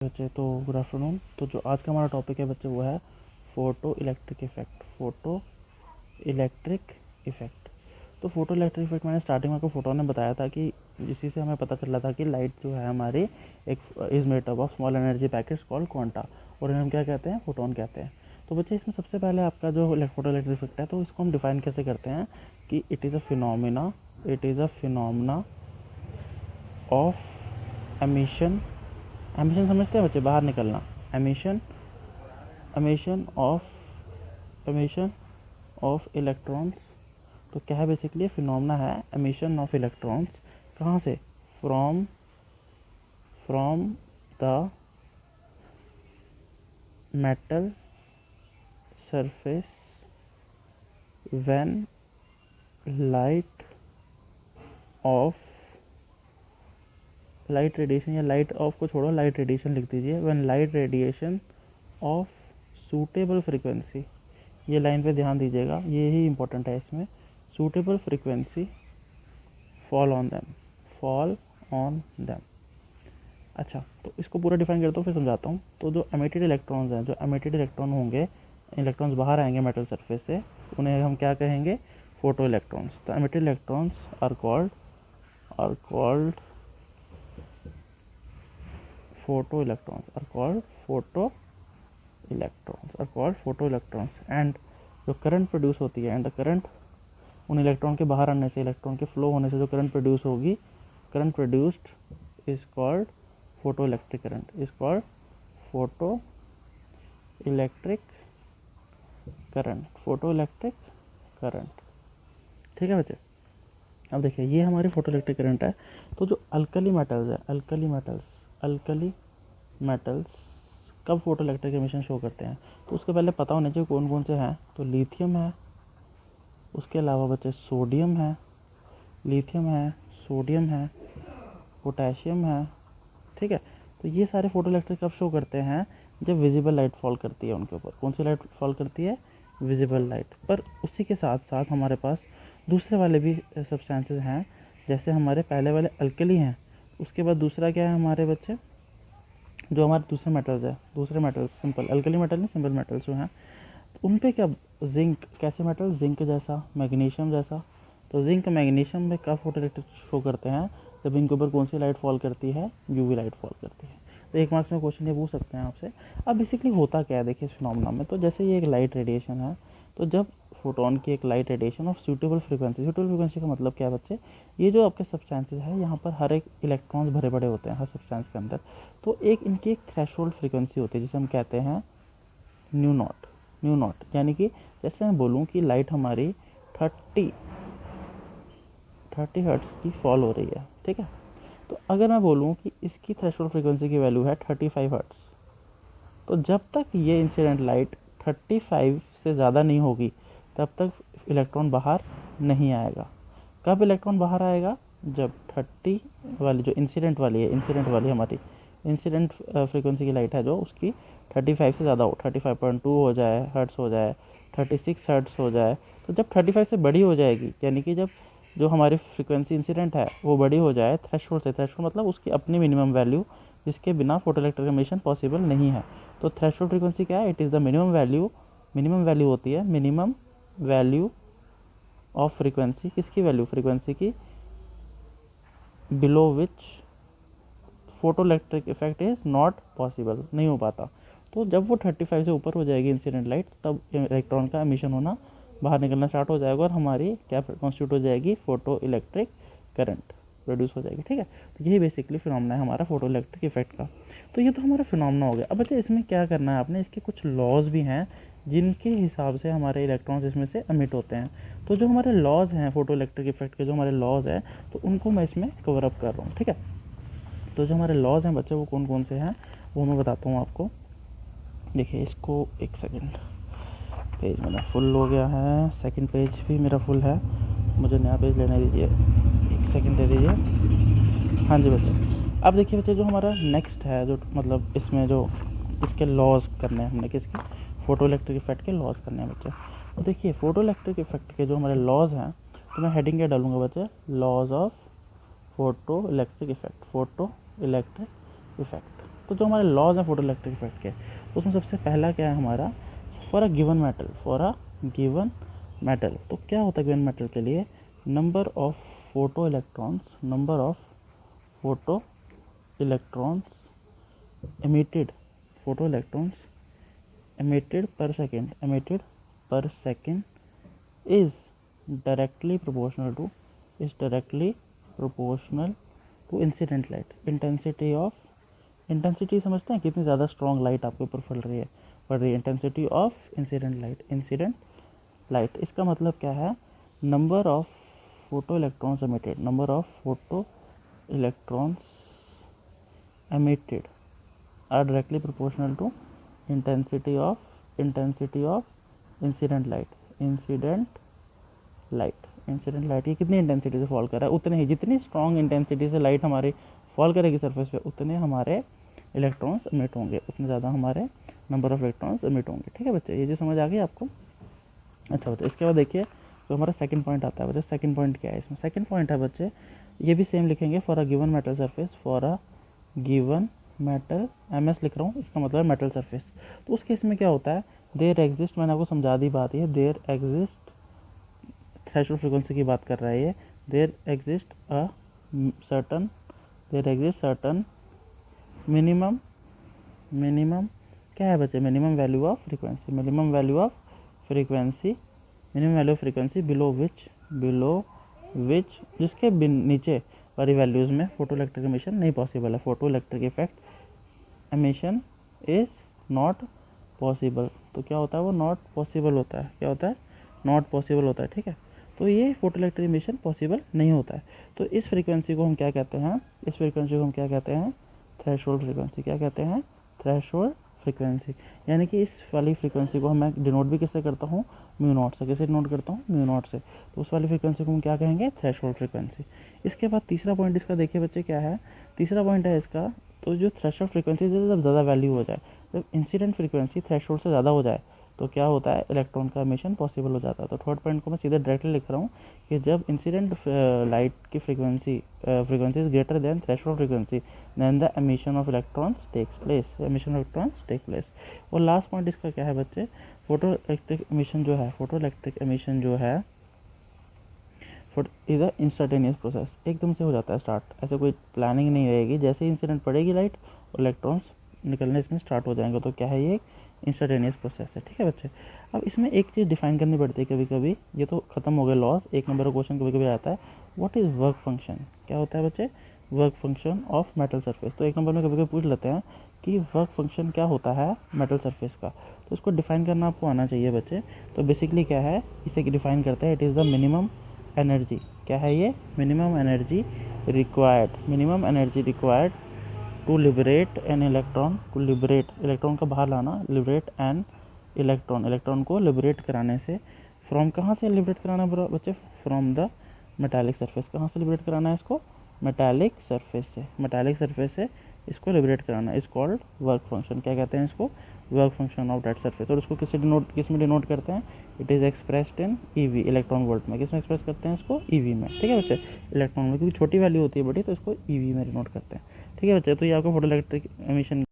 बच्चे तो good afternoon. तो जो आज का हमारा टॉपिक है बच्चे वो है photo electric effect. Photo electric effect. तो फोटो इलेक्ट्रिक इफेक्ट मैंने स्टार्टिंग में आपको फोटो ने बताया था कि इसी से हमें पता चला था कि लाइट जो है हमारी एक is made up of small energy packets called quanta, और इन्हें हम क्या कहते हैं, फोटोन कहते हैं। तो बच्चे इसमें सबसे पहले आपका जो फोटो इलेक्ट्रिक इफेक्ट है तो इसको हम डिफाइन कैसे करते हैं कि it is a phenomena of emission. Emission समझते हैं बच्चे, बाहर निकलना। Emission emission of electrons. तो क्या है बेसिकली, फिनोमेना है एमिशन ऑफ इलेक्ट्रॉन्स। कहाँ से? From the metal surface when light radiation, या लाइट ऑफ को छोड़ो, लाइट रेडिएशन लिख दीजिए। When light radiation of suitable frequency, ये लाइन पे ध्यान दीजिएगा, ये ही इंपॉर्टेंट है इसमें। Suitable frequency fall on them. अच्छा, तो इसको पूरा डिफाइन करता हूँ, फिर समझाता हूँ। तो जो एमिटेड इलेक्ट्रॉन्स हैं, जो एमिटेड इलेक्ट्रॉन होंगे, इलेक्ट्रॉन्स बाहर आएंगे मेटल सरफेस से, उन्हें हम क्या कहेंगे? Photo electrons. तो emitted electrons are called photo electrons. And जो करंट प्रोड्यूस होती है, एंड द करंट, उन इलेक्ट्रॉन के बाहर आने से, इलेक्ट्रॉन के फ्लो होने से जो करंट प्रोड्यूस होगी, current produced is called photo electric current. ठीक है बच्चे। अब देखिए, ये हमारी फोटो इलेक्ट्रिक करंट है। तो जो अल्कली मेटल्स कब फोटो इलेक्ट्रिक एमिशन शो करते हैं, तो उसके पहले पता होना चाहिए कौन कौन से हैं। तो लिथियम है, उसके अलावा बच्चे सोडियम है, पोटेशियम है। ठीक है। तो ये सारे फोटो इलेक्ट्रिक कब शो करते हैं? जब विजिबल लाइट फॉल करती है उनके ऊपर। कौन सी लाइट फॉल करती है? Visible light. पर उसी के साथ साथ हमारे पास दूसरे वाले भी सब्सटेंसेस हैं। जैसे हमारे पहले वाले अल्कली हैं, उसके बाद दूसरा क्या है हमारे बच्चे, जो हमारे दूसरे मेटल्स सिंपल अल्कली मेटल नहीं, सिंपल मेटल्स जो हैं, तो उन पे क्या, जिंक, कैसे मेटल, जिंक जैसा, मैग्नीशियम जैसा। तो जिंक मैग्नीशियम में कब फोटो इलेक्ट्रिक शो करते हैं? जब इनके ऊपर कौन सी लाइट फॉल करती है? यूवी लाइट फॉल करती है। तो एक मार्क्स में क्वेश्चन ये पूछ सकते हैं आपसे। अब बेसिकली होता क्या है, देखिए इस फिनोमेना में। तो जैसे ये एक लाइट रेडिएशन है, तो जब फोटोन की एक light radiation of suitable frequency का मतलब क्या है बच्चे, ये जो आपके सब्सटेंसेस है, यहाँ पर हर एक इलेक्ट्रॉन्स भरे पड़े होते हैं हर सब्सटेंस के अंदर। तो एक इनकी एक थ्रेशोल्ड फ्रीक्वेंसी होती है जिसे हम कहते हैं न्यू नॉट। यानी कि जैसे मैं बोलूँ कि लाइट हमारी 30 हर्ट्ज की फॉल हो रही है, ठीक है। तो अगर मैं बोलूँ कि इसकी थ्रेशोल्ड फ्रीक्वेंसी की वैल्यू है 35 हर्ट्ज, तो जब तक ये इंसिडेंट लाइट 35 से ज़्यादा नहीं होगी तब तक इलेक्ट्रॉन बाहर नहीं आएगा। कब इलेक्ट्रॉन बाहर आएगा? जब 30 वाली जो इंसिडेंट वाली हमारी इंसिडेंट फ्रीक्वेंसी की लाइट है, जो उसकी 35 से ज़्यादा हो, 35.2 हो जाए, हर्ट्स हो जाए, 36 हर्ट्स हो जाए। तो जब 35 से बड़ी हो जाएगी, यानी कि जब जो हमारी फ्रीक्वेंसी इंसिडेंट है वो बड़ी हो जाए थ्रेशोल्ड मतलब उसकी अपनी मिनिमम वैल्यू, जिसके बिना फोटो इलेक्ट्रिक एमिशन पॉसिबल नहीं है। तो थ्रेशोल्ड फ्रीक्वेंसी क्या है? It is the minimum value होती है, मिनिमम वैल्यू ऑफ फ्रीक्वेंसी। किसकी वैल्यू? फ्रीक्वेंसी की, below which photo electric effect is not possible, नहीं हो पाता। तो जब वो 35 से ऊपर हो जाएगी इंसिडेंट लाइट, तब इलेक्ट्रॉन का एमिशन होना, बाहर निकलना स्टार्ट हो जाएगा, और हमारी क्या कॉन्स्टिट्यूट हो जाएगी? फोटो इलेक्ट्रिक करंट प्रोड्यूस हो जाएगी। ठीक है। तो यही बेसिकली फिनोमेना है हमारा फोटो इलेक्ट्रिक इफेक्ट का। तो ये तो हमारा फिनोमेना हो गया। अब बच्चे इसमें क्या करना है आपने, इसके कुछ लॉज भी हैं जिनके हिसाब से हमारे इलेक्ट्रॉन्स इसमें से एमिट होते हैं। तो जो हमारे लॉज हैं फोटो इलेक्ट्रिक इफेक्ट के, जो हमारे लॉज हैं, तो उनको मैं इसमें कवर अप कर रहा हूँ। ठीक है। तो जो हमारे लॉज हैं बच्चे, वो कौन कौन से हैं वो मैं बताता हूँ आपको। देखिए इसको, एक सेकेंड, पेज मेरा फुल हो गया है, सेकंड पेज भी मेरा फुल है, मुझे नया पेज लेने दीजिए, एक सेकंड दे दीजिए। हाँ जी बच्चे, अब देखिए बच्चे, जो हमारा नेक्स्ट है, जो मतलब इसमें जो इसके लॉज करने हैं हमने, किसके? फोटो इलेक्ट्रिक इफेक्ट के लॉज करने हैं बच्चे। तो देखिए फोटो इलेक्ट्रिक इफेक्ट के जो हमारे लॉज हैं, तो मैं हेडिंग क्या डालूंगा बच्चे? Laws of photoelectric effect. तो जो हमारे लॉज हैं फोटो इलेक्ट्रिक इफेक्ट के, तो उसमें सबसे पहला क्या है हमारा, फॉर अ गिवन मेटल, तो क्या होता है गिवन मेटल के लिए, number of photo electrons emitted per second is directly proportional to incident light intensity समझते हैं, कितनी ज़्यादा स्ट्रॉन्ग लाइट आपके ऊपर पड़ रही है, इंटेंसिटी ऑफ इंसिडेंट लाइट। इसका मतलब क्या है, number of photo electrons emitted are directly proportional to intensity of incident light ये कितनी इंटेंसिटी से फॉल कर रहा है, उतने ही जितनी स्ट्रॉन्ग इंटेंसिटी से लाइट हमारी फॉल करेगी सरफेस पे, उतने हमारे इलेक्ट्रॉन्स एमिट होंगे, उतने ज़्यादा हमारे नंबर ऑफ इलेक्ट्रॉन्स एमिट होंगे। ठीक है बच्चे, ये जो समझ आ गई आपको। अच्छा बच्चे, इसके बाद देखिए तो हमारा सेकंड पॉइंट आता है बच्चे। सेकंड पॉइंट क्या है इसमें, सेकंड पॉइंट है बच्चे, ये भी सेम लिखेंगे, for a given metal surface, for a given metal, MS लिख रहा हूँ, इसका मतलब मेटल सरफेस। तो उस केस में क्या होता है, देयर एग्जिस्ट, मैंने आपको समझा दी बात, ये देयर एग्जिस्ट थ्रेशोल्ड फ्रीक्वेंसी की बात कर रहा है ये, देयर एग्जिस्ट सर्टन मिनिमम क्या है बच्चे, minimum value of frequency below which जिसके नीचे वाली वैल्यूज में फोटो इलेक्ट्रिक एमिशन नहीं पॉसिबल है, photo electric effect emission is not possible. तो क्या होता है, वो नॉट पॉसिबल होता है, क्या होता है, नॉट पॉसिबल होता है। ठीक है, तो ये फोटो इलेक्ट्रिक एमिशन पॉसिबल नहीं होता है। तो इस फ्रीक्वेंसी को हम क्या कहते हैं, थ्रेशोल्ड फ्रीक्वेंसी। क्या कहते हैं, थ्रेशोल्ड फ्रीक्वेंसी। यानी कि इस वाली फ्रीक्वेंसी को मैं डिनोट भी किससे करता हूँ, म्यू नॉट से। कैसे डिनोट करता हूँ, म्यू नॉट से। तो उस वाली फ्रीक्वेंसी को हम क्या कहेंगे, थ्रेशोल्ड फ्रीक्वेंसी। इसके बाद तीसरा पॉइंट इसका देखिए बच्चे क्या है, तीसरा पॉइंट है इसका, तो जो थ्रेशोल्ड फ्रीक्वेंसी जब ज़्यादा वैल्यू हो जाए, जब इंसिडेंट फ्रीक्वेंसी थ्रेशोल्ड से ज़्यादा हो जाए, तो क्या होता है, इलेक्ट्रॉन का एमिशन पॉसिबल हो जाता है। तो थर्ड पॉइंट को मैं सीधे डायरेक्टली लिख रहा हूँ कि जब इंसिडेंट लाइट की frequency is greater than threshold frequency, then the emission of electrons takes place. और लास्ट पॉइंट इसका क्या है बच्चे, फोटो इलेक्ट्रिक एमिशन जो है इज अ इंस्टेंटेनियस प्रोसेस, एकदम से हो जाता है स्टार्ट, ऐसे कोई प्लानिंग नहीं रहेगी, जैसे ही इंसिडेंट पड़ेगी लाइट और इलेक्ट्रॉन्स निकलने इसमें स्टार्ट हो जाएंगे। तो क्या है, ये इंस्टेंटेनियस प्रोसेस है। ठीक है बच्चे, अब इसमें एक चीज़ डिफाइन करनी पड़ती है कभी कभी, ये तो खत्म हो गया लॉस, एक नंबर का क्वेश्चन कभी कभी आता है, व्हाट इज वर्क फंक्शन। क्या होता है बच्चे, work function of metal surface. तो एक नंबर में कभी कभी पूछ लेते हैं कि वर्क फंक्शन क्या होता है मेटल सरफेस का, तो इसको डिफाइन करना आपको आना चाहिए बच्चे। तो बेसिकली क्या है, इसे डिफाइन करते हैं, it is the minimum energy. क्या है ये, minimum energy required to liberate an electron, electron का बाहर लाना, लिबरेट एन इलेक्ट्रॉन को लिबरेट कराने से, फ्रॉम कहाँ से लिबरेट कराना है बच्चे, फ्रॉम द मेटालिक सरफेस। कहाँ से लिबरेट कराना है इसको, मेटालिक सरफेस से इसको लिबरेट कराना, इज कॉल्ड वर्क फंक्शन। क्या कहते हैं इसको, work function of that surface. और इसको किस में डिनोट करते हैं, it is expressed in EV, electron volt में। किस में एक्सप्रेस करते हैं इसको, ईवी में। ठीक है बच्चे, इलेक्ट्रॉन में, क्योंकि छोटी वैल्यू होती है बड़ी, तो इसको ईवी में डिनोट करते हैं। ठीक है बच्चे, तो ये आपको फोटो इलेक्ट्रिक एमिशन